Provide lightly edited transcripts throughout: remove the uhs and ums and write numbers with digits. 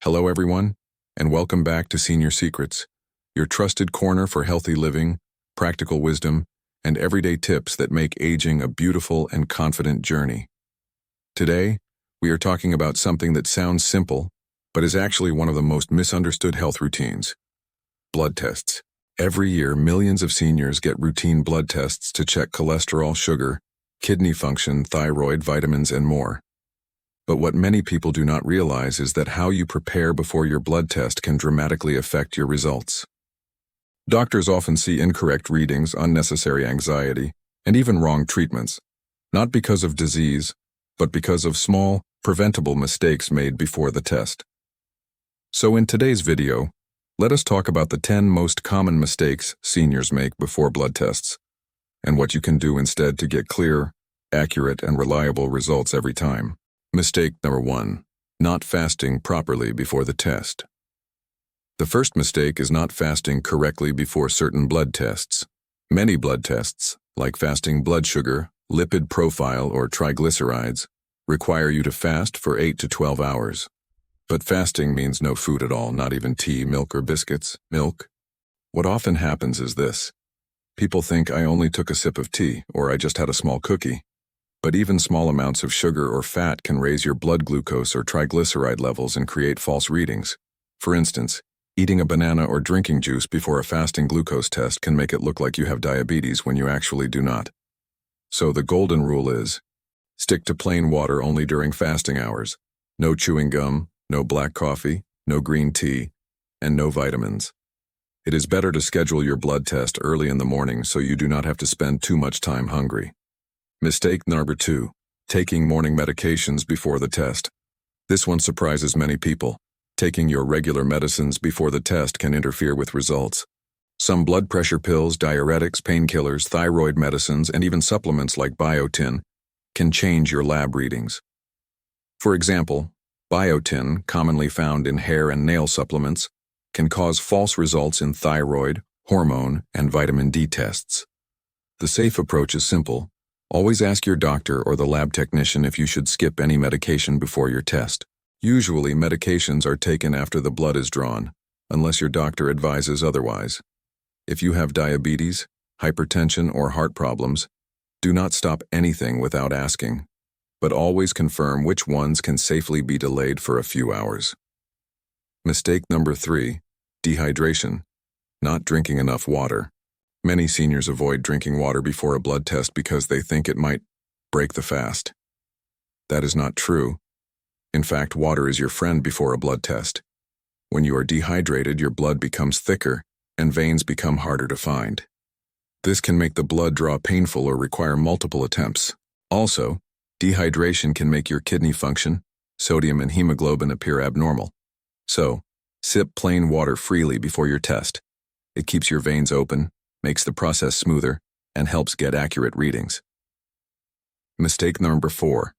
Hello everyone, and welcome back to Senior Secrets, your trusted corner for healthy living, practical wisdom, and everyday tips that make aging a beautiful and confident journey. Today, we are talking about something that sounds simple, but is actually one of the most misunderstood health routines: blood tests. Every year, millions of seniors get routine blood tests to check cholesterol, sugar, kidney function, thyroid, vitamins, and more. But what many people do not realize is that how you prepare before your blood test can dramatically affect your results. Doctors often see incorrect readings, unnecessary anxiety, and even wrong treatments, not because of disease, but because of small, preventable mistakes made before the test. So in today's video, let us talk about the 10 most common mistakes seniors make before blood tests, and what you can do instead to get clear, accurate, and reliable results every time. Mistake number 1. Not fasting properly before the test. The first mistake is not fasting correctly before certain blood tests. Many blood tests, like fasting blood sugar, lipid profile, or triglycerides, require you to fast for 8 to 12 hours. But fasting means no food at all, not even tea, milk, or biscuits. Milk. What often happens is this. People think I only took a sip of tea, or I just had a small cookie. But even small amounts of sugar or fat can raise your blood glucose or triglyceride levels and create false readings. For instance, eating a banana or drinking juice before a fasting glucose test can make it look like you have diabetes when you actually do not. So the golden rule is, stick to plain water only during fasting hours. No chewing gum, no black coffee, no green tea, and no vitamins. It is better to schedule your blood test early in the morning so you do not have to spend too much time hungry. Mistake number 2. Taking morning medications before the test. This one surprises many people. Taking your regular medicines before the test can interfere with results. Some blood pressure pills, diuretics, painkillers, thyroid medicines, and even supplements like biotin can change your lab readings. For example, biotin, commonly found in hair and nail supplements, can cause false results in thyroid, hormone, and vitamin D tests. The safe approach is simple. Always ask your doctor or the lab technician if you should skip any medication before your test. Usually, medications are taken after the blood is drawn, unless your doctor advises otherwise. If you have diabetes, hypertension, or heart problems, do not stop anything without asking, but always confirm which ones can safely be delayed for a few hours. Mistake number 3. Dehydration. Not drinking enough water. Many seniors avoid drinking water before a blood test because they think it might break the fast. That is not true. In fact, water is your friend before a blood test. When you are dehydrated, your blood becomes thicker and veins become harder to find. This can make the blood draw painful or require multiple attempts. Also, dehydration can make your kidney function, sodium, and hemoglobin appear abnormal. So, sip plain water freely before your test. It keeps your veins open, makes the process smoother, and helps get accurate readings. Mistake number 4.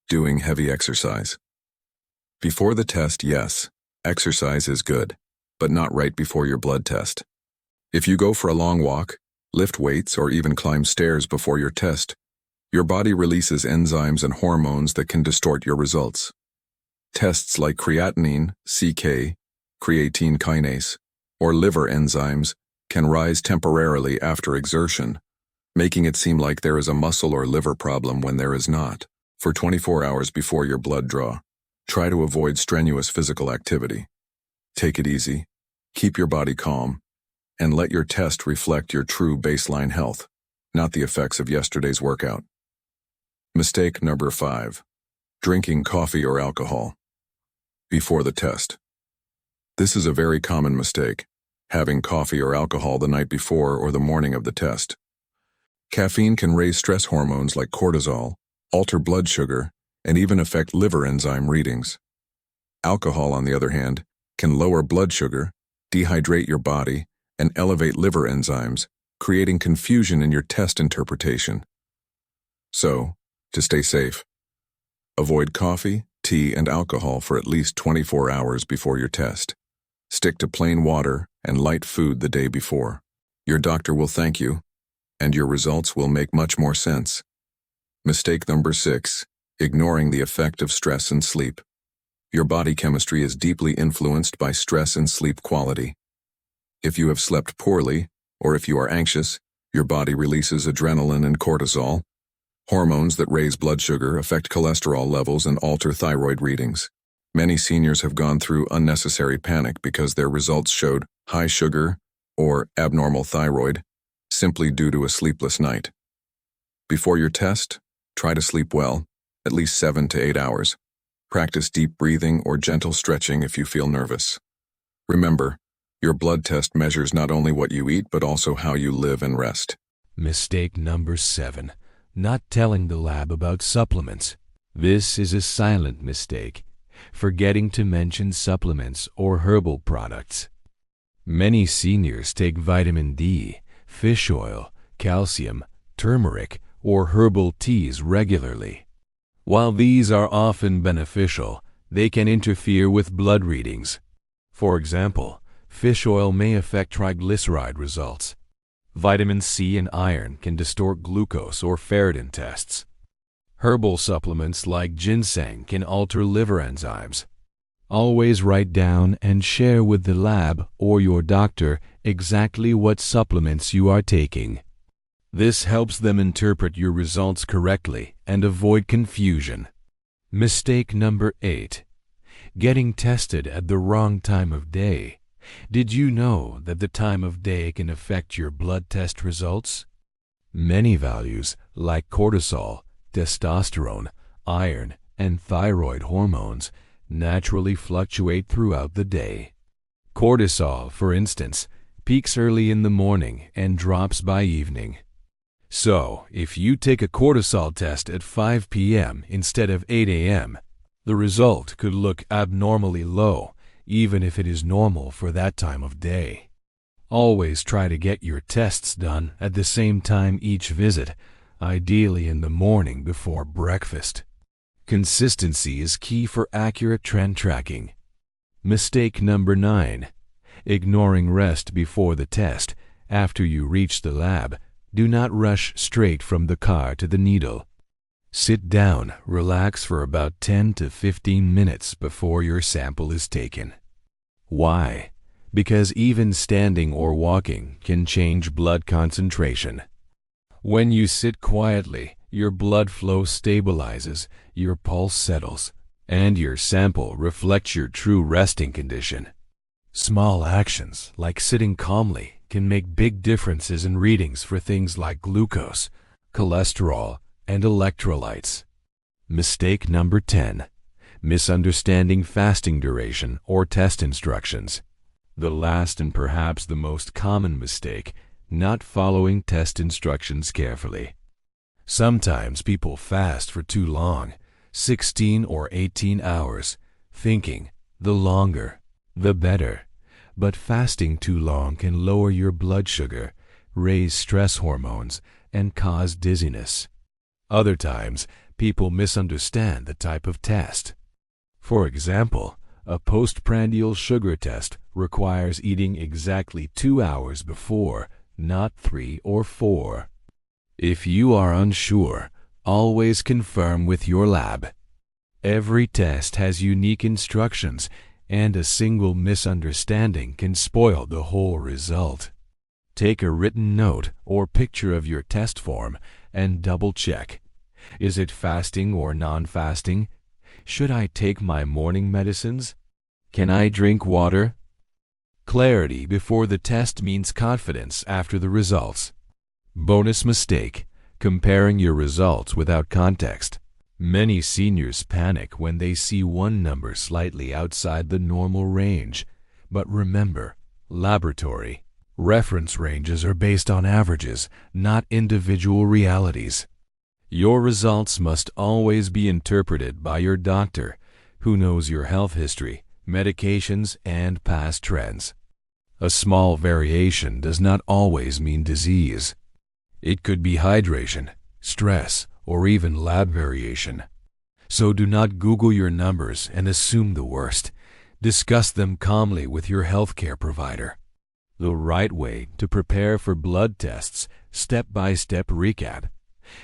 Doing heavy exercise. Before the test, yes, exercise is good, but not right before your blood test. If you go for a long walk, lift weights, or even climb stairs before your test, your body releases enzymes and hormones that can distort your results. Tests like creatinine, CK, creatine kinase, or liver enzymes can rise temporarily after exertion, making it seem like there is a muscle or liver problem when there is not. For 24 hours before your blood draw, try to avoid strenuous physical activity. Take it easy, keep your body calm, and let your test reflect your true baseline health, not the effects of yesterday's workout. Mistake number 5. Drinking coffee or alcohol before the test. This is a very common mistake. Having coffee or alcohol the night before or the morning of the test. Caffeine can raise stress hormones like cortisol, alter blood sugar, and even affect liver enzyme readings. Alcohol, on the other hand, can lower blood sugar, dehydrate your body, and elevate liver enzymes, creating confusion in your test interpretation. So, to stay safe, avoid coffee, tea, and alcohol for at least 24 hours before your test. Stick to plain water and light food the day before. Your doctor will thank you, and your results will make much more sense. Mistake number 6. Ignoring the effect of stress and sleep. Your body chemistry is deeply influenced by stress and sleep quality. If you have slept poorly, or if you are anxious, your body releases adrenaline and cortisol, hormones that raise blood sugar, affect cholesterol levels, and alter thyroid readings. Many seniors have gone through unnecessary panic because their results showed high sugar or abnormal thyroid, simply due to a sleepless night. Before your test, try to sleep well, at least 7 to 8 hours. Practice deep breathing or gentle stretching if you feel nervous. Remember, your blood test measures not only what you eat but also how you live and rest. Mistake number 7. Not telling the lab about supplements. This is a silent mistake, forgetting to mention supplements or herbal products. Many seniors take vitamin D, fish oil, calcium, turmeric, or herbal teas regularly. While these are often beneficial, they can interfere with blood readings. For example, fish oil may affect triglyceride results. Vitamin C and iron can distort glucose or ferritin tests. Herbal supplements like ginseng can alter liver enzymes. Always write down and share with the lab or your doctor exactly what supplements you are taking. This helps them interpret your results correctly and avoid confusion. Mistake number 8. Getting tested at the wrong time of day. Did you know that the time of day can affect your blood test results? Many values like cortisol, testosterone, iron, and thyroid hormones naturally fluctuate throughout the day. Cortisol, for instance, peaks early in the morning and drops by evening. So, if you take a cortisol test at 5 p.m. instead of 8 a.m., the result could look abnormally low, even if it is normal for that time of day. Always try to get your tests done at the same time each visit, ideally in the morning before breakfast. Consistency is key for accurate trend tracking. Mistake number 9. Ignoring rest before the test. After you reach the lab, do not rush straight from the car to the needle. Sit down, relax for about 10 to 15 minutes before your sample is taken. Why? Because even standing or walking can change blood concentration. When you sit quietly, your blood flow stabilizes, your pulse settles, and your sample reflects your true resting condition. Small actions, like sitting calmly, can make big differences in readings for things like glucose, cholesterol, and electrolytes. Mistake number 10. Misunderstanding fasting duration or test instructions. The last and perhaps the most common mistake, not following test instructions carefully. Sometimes people fast for too long, 16 or 18 hours, thinking the longer, the better. But fasting too long can lower your blood sugar, raise stress hormones, and cause dizziness. Other times, people misunderstand the type of test. For example, a postprandial sugar test requires eating exactly 2 hours before, not 3 or 4. If you are unsure, always confirm with your lab. Every test has unique instructions, and a single misunderstanding can spoil the whole result. Take a written note or picture of your test form and double-check. Is it fasting or non-fasting? Should I take my morning medicines? Can I drink water? Clarity before the test means confidence after the results. Bonus mistake: comparing your results without context. Many seniors panic when they see one number slightly outside the normal range. But remember, laboratory reference ranges are based on averages, not individual realities. Your results must always be interpreted by your doctor, who knows your health history, medications, and past trends. A small variation does not always mean disease. It could be hydration, stress, or even lab variation. So do not Google your numbers and assume the worst. Discuss them calmly with your healthcare provider. The right way to prepare for blood tests, step-by-step recap.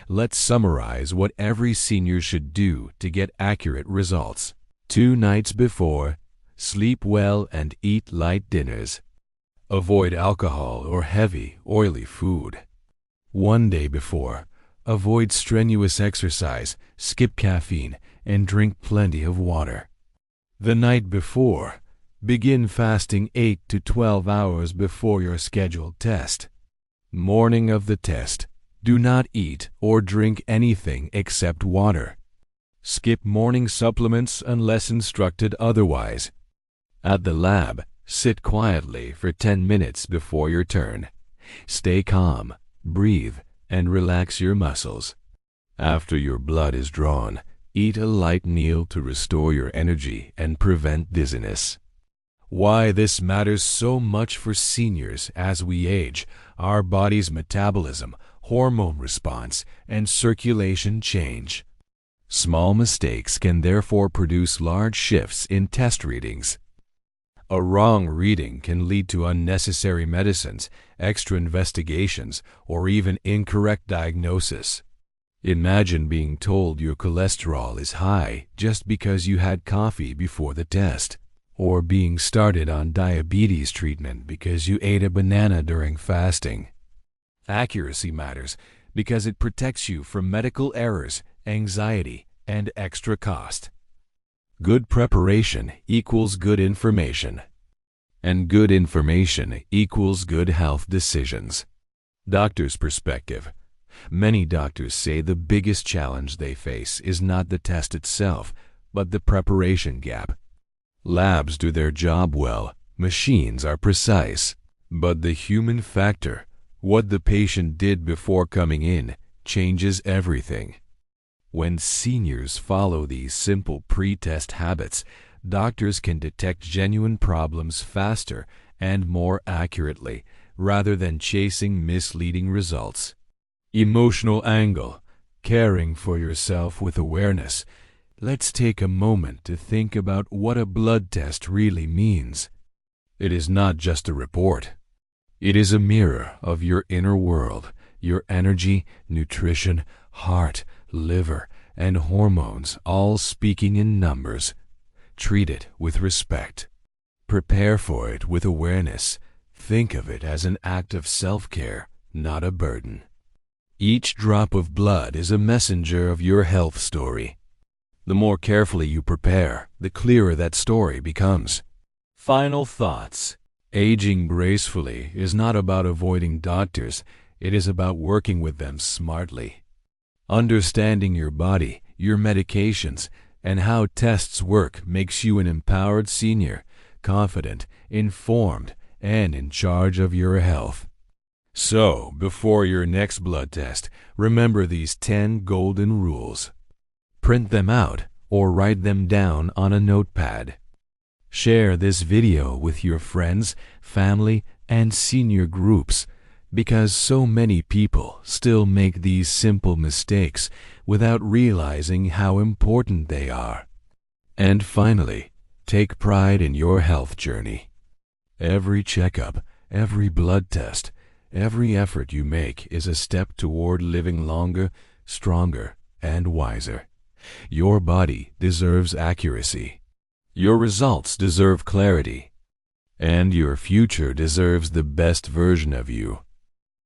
Let's summarize what every senior should do to get accurate results. 2 nights before, sleep well and eat light dinners. Avoid alcohol or heavy, oily food. 1 day before, avoid strenuous exercise, skip caffeine, and drink plenty of water. The night before, begin fasting 8 to 12 hours before your scheduled test. Morning of the test, do not eat or drink anything except water. Skip morning supplements unless instructed otherwise. At the lab, sit quietly for 10 minutes before your turn. Stay calm, breathe, and relax your muscles. After your blood is drawn, eat a light meal to restore your energy and prevent dizziness. Why this matters so much for seniors as we age: our body's metabolism, hormone response, and circulation change. Small mistakes can therefore produce large shifts in test readings. A wrong reading can lead to unnecessary medicines, extra investigations, or even incorrect diagnosis. Imagine being told your cholesterol is high just because you had coffee before the test, or being started on diabetes treatment because you ate a banana during fasting. Accuracy matters because it protects you from medical errors, anxiety, and extra cost. Good preparation equals good information, and good information equals good health decisions. Doctor's perspective. Many doctors say the biggest challenge they face is not the test itself, but the preparation gap. Labs do their job well, machines are precise, but the human factor, what the patient did before coming in, changes everything. When seniors follow these simple pre-test habits, doctors can detect genuine problems faster and more accurately, rather than chasing misleading results. Emotional angle. Caring for yourself with awareness. Let's take a moment to think about what a blood test really means. It is not just a report. It is a mirror of your inner world, your energy, nutrition, heart, liver, and hormones all speaking in numbers. Treat it with respect. Prepare for it with awareness. Think of it as an act of self-care, not a burden. Each drop of blood is a messenger of your health story. The more carefully you prepare, the clearer that story becomes. Final thoughts. Aging gracefully is not about avoiding doctors, it is about working with them smartly. Understanding your body, your medications, and how tests work makes you an empowered senior, confident, informed, and in charge of your health. So, before your next blood test, remember these 10 golden rules. Print them out or write them down on a notepad. Share this video with your friends, family, and senior groups, because so many people still make these simple mistakes without realizing how important they are. And finally, take pride in your health journey. Every checkup, every blood test, every effort you make is a step toward living longer, stronger, and wiser. Your body deserves accuracy. Your results deserve clarity. And your future deserves the best version of you.